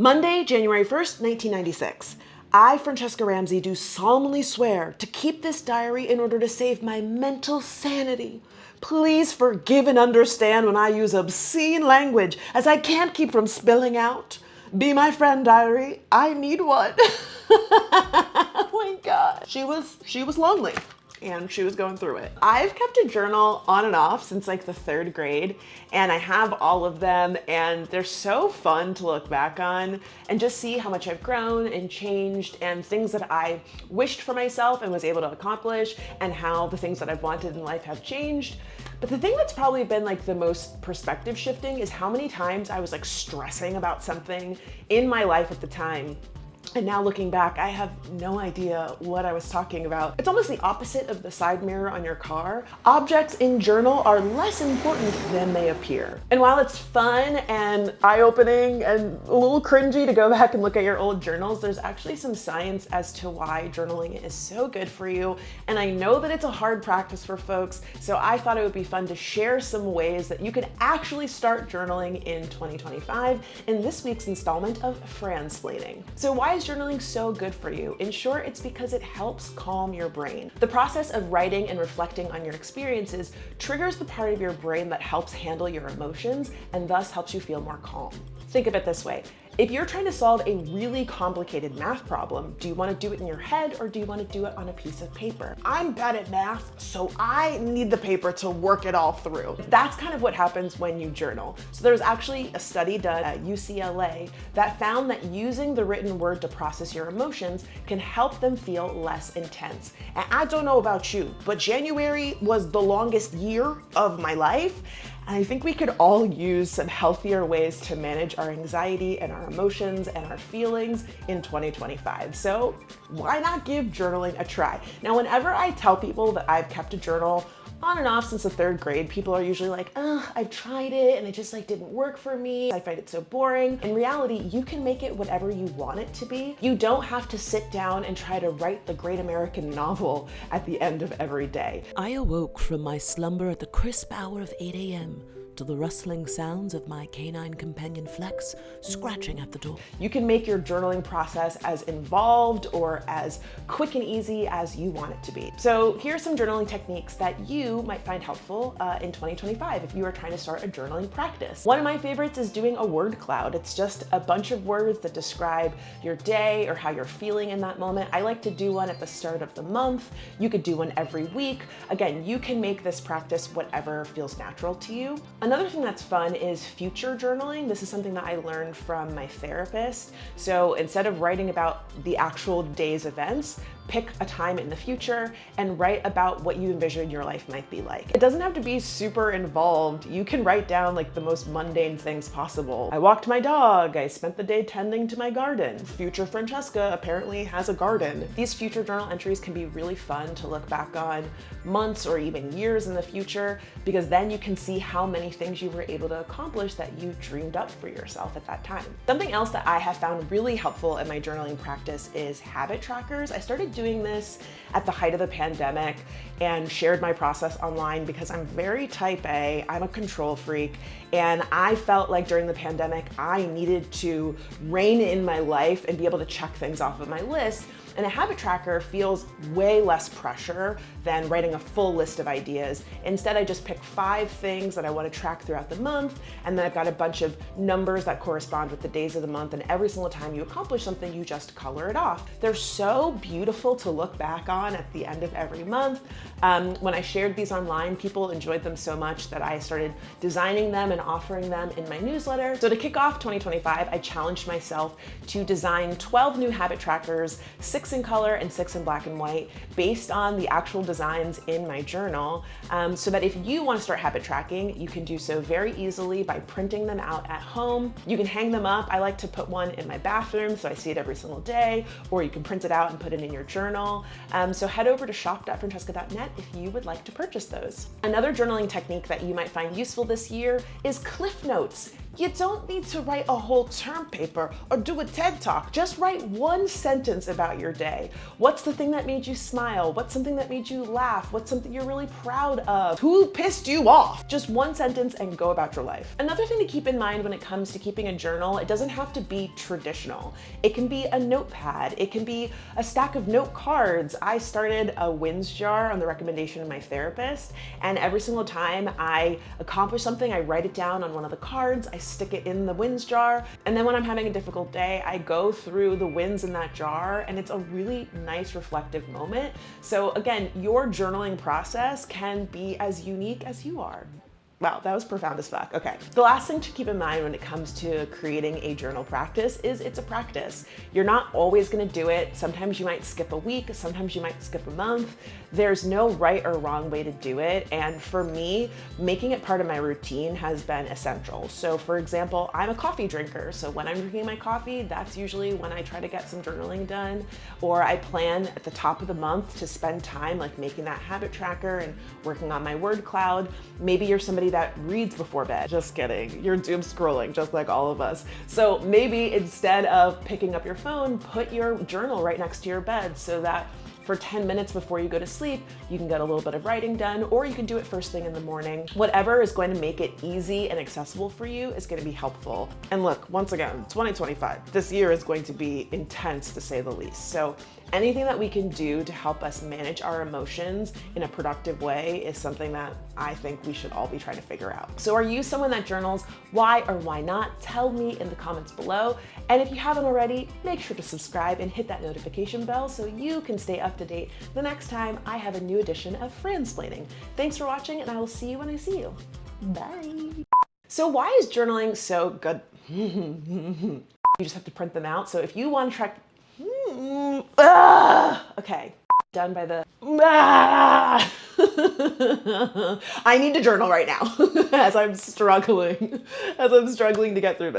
Monday, January 1st, 1996. I, Franchesca Ramsey, do solemnly swear to keep this diary in order to save my mental sanity. Please forgive and understand when I use obscene language, as I can't keep from spilling out. Be my friend, diary. I need one. Oh my God. She was lonely. And she was going through it. I've kept a journal on and off since like the 3rd grade, and I have all of them, and they're so fun to look back on and just see how much I've grown and changed, and things that I wished for myself and was able to accomplish, and how the things that I've wanted in life have changed. But the thing that's probably been like the most perspective shifting is how many times I was like stressing about something in my life at the time. And now looking back, I have no idea what I was talking about. It's almost the opposite of the side mirror on your car. Objects in journal are less important than they appear. And while it's fun and eye-opening and a little cringy to go back and look at your old journals, there's actually some science as to why journaling is so good for you. And I know that it's a hard practice for folks, so I thought it would be fun to share some ways that you can actually start journaling in 2025 in this week's installment of Fransplaining. So why is journaling so good for you? In short, it's because it helps calm your brain. The process of writing and reflecting on your experiences triggers the part of your brain that helps handle your emotions and thus helps you feel more calm. Think of it this way. If you're trying to solve a really complicated math problem, do you want to do it in your head or do you want to do it on a piece of paper? I'm bad at math, so I need the paper to work it all through. That's kind of what happens when you journal. So there was actually a study done at UCLA that found that using the written word to process your emotions can help them feel less intense. And I don't know about you, but January was the longest year of my life. And I think we could all use some healthier ways to manage our anxiety and our emotions and our feelings in 2025. So why not give journaling a try? Now, whenever I tell people that I've kept a journal on and off since the 3rd grade, people are usually like, I've tried it and it just like didn't work for me. I find it so boring. In reality, you can make it whatever you want it to be. You don't have to sit down and try to write the great American novel at the end of every day. I awoke from my slumber at the crisp hour of 8 a.m. to the rustling sounds of my canine companion Flex scratching at the door. You can make your journaling process as involved or as quick and easy as you want it to be. So here are some journaling techniques that you might find helpful in 2025 if you are trying to start a journaling practice. One of my favorites is doing a word cloud. It's just a bunch of words that describe your day or how you're feeling in that moment. I like to do one at the start of the month. You could do one every week. Again, you can make this practice whatever feels natural to you. Another thing that's fun is future journaling. This is something that I learned from my therapist. So instead of writing about the actual day's events, pick a time in the future and write about what you envision your life might be like. It doesn't have to be super involved. You can write down like the most mundane things possible. I walked my dog. I spent the day tending to my garden. Future Franchesca apparently has a garden. These future journal entries can be really fun to look back on months or even years in the future, because then you can see how many things you were able to accomplish that you dreamed up for yourself at that time. Something else that I have found really helpful in my journaling practice is habit trackers. I started doing this at the height of the pandemic and shared my process online because I'm very type A, I'm a control freak, and I felt like during the pandemic I needed to rein in my life and be able to check things off of my list. And a habit tracker feels way less pressure than writing a full list of ideas. Instead, I just pick 5 things that I want to track throughout the month, and then I've got a bunch of numbers that correspond with the days of the month, and every single time you accomplish something, you just color it off. They're so beautiful to look back on at the end of every month. When I shared these online, people enjoyed them so much that I started designing them and offering them in my newsletter. So to kick off 2025, I challenged myself to design 12 new habit trackers, 6 in color and 6 in black and white, based on the actual designs in my journal, so that if you want to start habit tracking, you can do so very easily by printing them out at home. You can hang them up. I like to put one in my bathroom so I see it every single day, or you can print it out and put it in your journal. So head over to shop.franchesca.net if you would like to purchase those. Another journaling technique that you might find useful this year is Cliff Notes. You don't need to write a whole term paper or do a TED Talk. Just write one sentence about your day. What's the thing that made you smile? What's something that made you laugh? What's something you're really proud of? Who pissed you off? Just one sentence and go about your life. Another thing to keep in mind when it comes to keeping a journal, it doesn't have to be traditional. It can be a notepad. It can be a stack of note cards. I started a wins jar on the recommendation of my therapist, and every single time I accomplish something, I write it down on one of the cards, I stick it in the wins jar, and then when I'm having a difficult day, I go through the wins in that jar, and it's a really nice reflective moment. So again, your journaling process can be as unique as you are. Wow, that was profound as fuck. Okay. The last thing to keep in mind when it comes to creating a journal practice is it's a practice. You're not always gonna do it. Sometimes you might skip a week, sometimes you might skip a month. There's no right or wrong way to do it. And for me, making it part of my routine has been essential. So for example, I'm a coffee drinker. So when I'm drinking my coffee, that's usually when I try to get some journaling done. Or I plan at the top of the month to spend time like making that habit tracker and working on my word cloud. Maybe you're somebody that reads before bed. Just kidding. You're doom scrolling just like all of us. So maybe instead of picking up your phone, put your journal right next to your bed so that for 10 minutes before you go to sleep, you can get a little bit of writing done, or you can do it first thing in the morning. Whatever is going to make it easy and accessible for you is going to be helpful. And look, once again, 2025, this year is going to be intense to say the least. So anything that we can do to help us manage our emotions in a productive way is something that I think we should all be trying to figure out. So are you someone that journals? Why or why not? Tell me in the comments below. And if you haven't already, make sure to subscribe and hit that notification bell so you can stay up to date the next time I have a new edition of Fransplaining. Thanks for watching, and I will see you when I see you. Bye. So why is journaling so good? You just have to print them out. So if you want to track, okay, done by the, I need to journal right now as I'm struggling to get through this.